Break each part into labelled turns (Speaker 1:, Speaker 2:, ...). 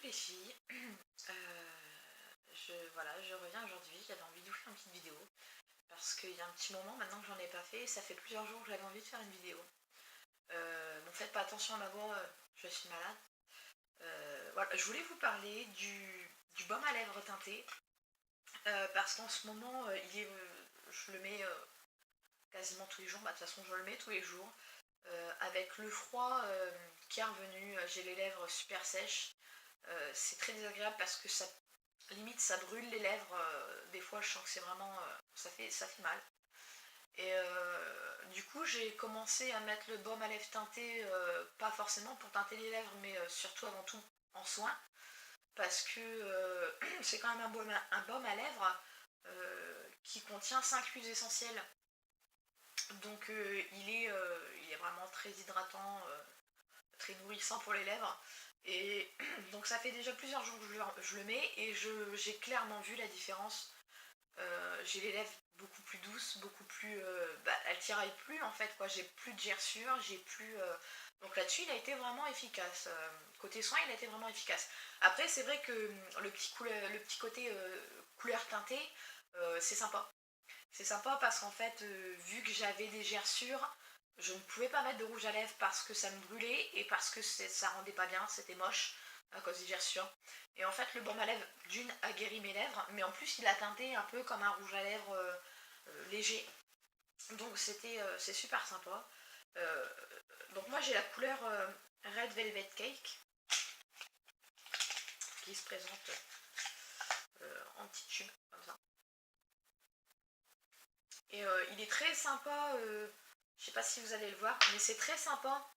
Speaker 1: les filles, je reviens aujourd'hui, j'avais envie de vous faire une petite vidéo parce qu'il y a un petit moment maintenant que j'en ai pas fait, ça fait plusieurs jours que j'avais envie de faire une vidéo. Donc faites pas attention à ma voix, je suis malade. Voilà, je voulais vous parler du baume à lèvres teinté parce qu'en ce moment je le mets quasiment tous les jours, bah, de toute façon je le mets tous les jours. Avec le froid qui est revenu, j'ai les lèvres super sèches. C'est très désagréable parce que ça limite ça brûle les lèvres, des fois je sens que c'est vraiment ça fait mal. Et du coup j'ai commencé à mettre le baume à lèvres teinté, pas forcément pour teinter les lèvres mais surtout avant tout en soin parce que c'est quand même un baume à lèvres qui contient 5 huiles essentielles. Donc il est vraiment très hydratant, très nourrissant pour les lèvres. Et donc ça fait déjà plusieurs jours que je le mets et j'ai clairement vu la différence. J'ai les lèvres beaucoup plus douces, beaucoup plus... elles tiraillent plus en fait, quoi. J'ai plus de gerçures, j'ai plus... Donc là-dessus, il a été vraiment efficace. Côté soin, il a été vraiment efficace. Après, c'est vrai que le petit côté couleur teintée, c'est sympa. C'est sympa parce qu'en fait, vu que j'avais des gerçures, je ne pouvais pas mettre de rouge à lèvres parce que ça me brûlait et parce que ça rendait pas bien, c'était moche à cause des gerçures. Et en fait, le baume à lèvres, d'une, a guéri mes lèvres, mais en plus, il a teinté un peu comme un rouge à lèvres léger. Donc c'est super sympa. Euh, donc moi, j'ai la couleur Red Velvet Cake qui se présente en petit tube, comme ça. Et il est très sympa, je sais pas si vous allez le voir, mais c'est très sympa.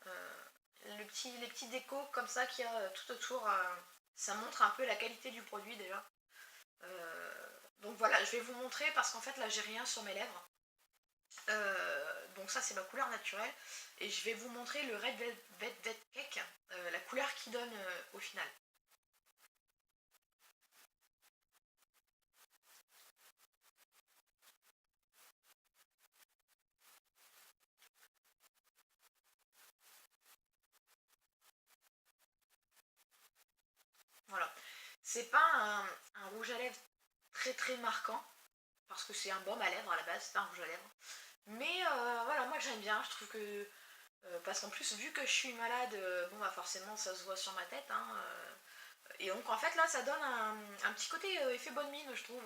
Speaker 1: Euh, les petits décos comme ça qu'il y a tout autour, ça montre un peu la qualité du produit déjà. Donc voilà, je vais vous montrer parce qu'en fait là j'ai rien sur mes lèvres. Donc ça c'est ma couleur naturelle. Et je vais vous montrer le Red Velvet Cake, la couleur qui donne au final. Voilà. C'est pas un rouge à lèvres très marquant, parce que c'est un baume à lèvres à la base, c'est pas un rouge à lèvres. Mais voilà, moi j'aime bien, je trouve que... parce qu'en plus, vu que je suis malade, bon bah forcément ça se voit sur ma tête, hein, et donc en fait là ça donne un petit côté effet bonne mine, je trouve,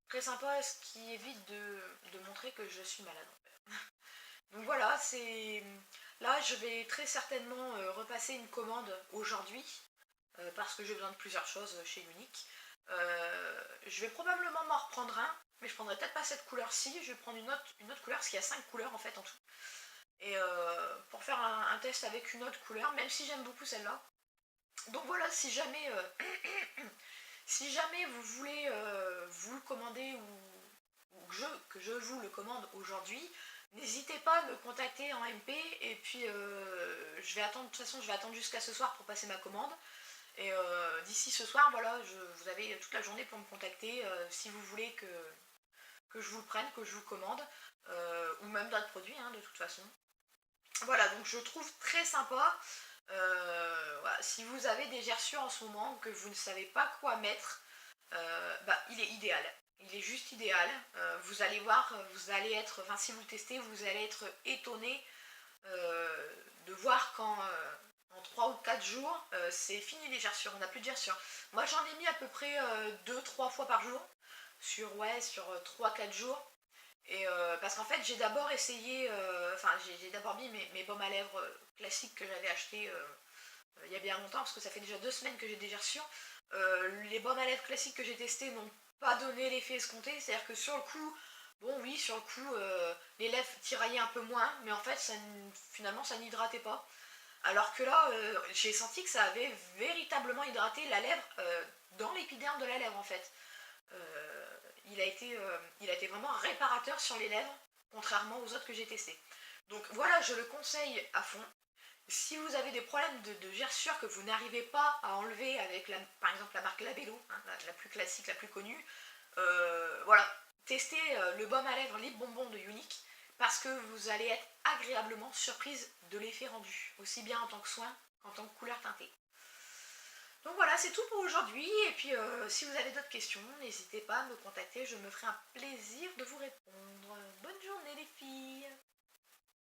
Speaker 1: très sympa, ce qui évite de montrer que je suis malade en fait. Donc voilà, c'est... Là je vais très certainement repasser une commande aujourd'hui, parce que j'ai besoin de plusieurs choses chez Unique. Je vais probablement m'en reprendre un, mais je prendrai peut-être pas cette couleur-ci, je vais prendre une autre couleur, parce qu'il y a 5 couleurs en fait en tout. Et pour faire un test avec une autre couleur, même si j'aime beaucoup celle-là. Donc voilà, si jamais, si jamais vous voulez vous le commander ou que je vous le commande aujourd'hui, n'hésitez pas à me contacter en MP et puis je vais attendre, de toute façon je vais attendre jusqu'à ce soir pour passer ma commande. Et d'ici ce soir, voilà, vous avez toute la journée pour me contacter si vous voulez que je vous le prenne, que je vous le commande, ou même d'autres produits hein, de toute façon. Voilà, donc je trouve très sympa. Voilà, si vous avez des gerçures en ce moment, que vous ne savez pas quoi mettre, bah, il est idéal. Il est juste idéal. Vous allez voir, vous allez être, enfin si vous le testez, vous allez être étonné de voir quand en 3 ou 4 jours, c'est fini les gerçures, on n'a plus de gerçures. Moi j'en ai mis à peu près 2-3 fois par jour, sur 3-4 jours. Et parce qu'en fait j'ai d'abord essayé, enfin j'ai d'abord mis mes baumes à lèvres classiques que j'avais acheté il y a bien longtemps, parce que ça fait déjà 2 semaines que j'ai des gerçures. Les baumes à lèvres classiques que j'ai testés n'ont pas donné l'effet escompté, c'est-à-dire que sur le coup, bon oui, sur le coup, les lèvres tiraillaient un peu moins, mais en fait, finalement, ça n'hydratait pas. Alors que là, j'ai senti que ça avait véritablement hydraté la lèvre dans l'épiderme de la lèvre, en fait. Il a été vraiment réparateur sur les lèvres, contrairement aux autres que j'ai testés. Donc voilà, je le conseille à fond. Si vous avez des problèmes de gerçure que vous n'arrivez pas à enlever avec, par exemple, la marque Labello, hein, la plus classique, la plus connue, voilà, testez le baume à lèvres Lip Bonbon de Unique, parce que vous allez être agréablement surprise de l'effet rendu, aussi bien en tant que soin qu'en tant que couleur teintée. Donc voilà, c'est tout pour aujourd'hui et puis si vous avez d'autres questions, n'hésitez pas à me contacter, je me ferai un plaisir de vous répondre.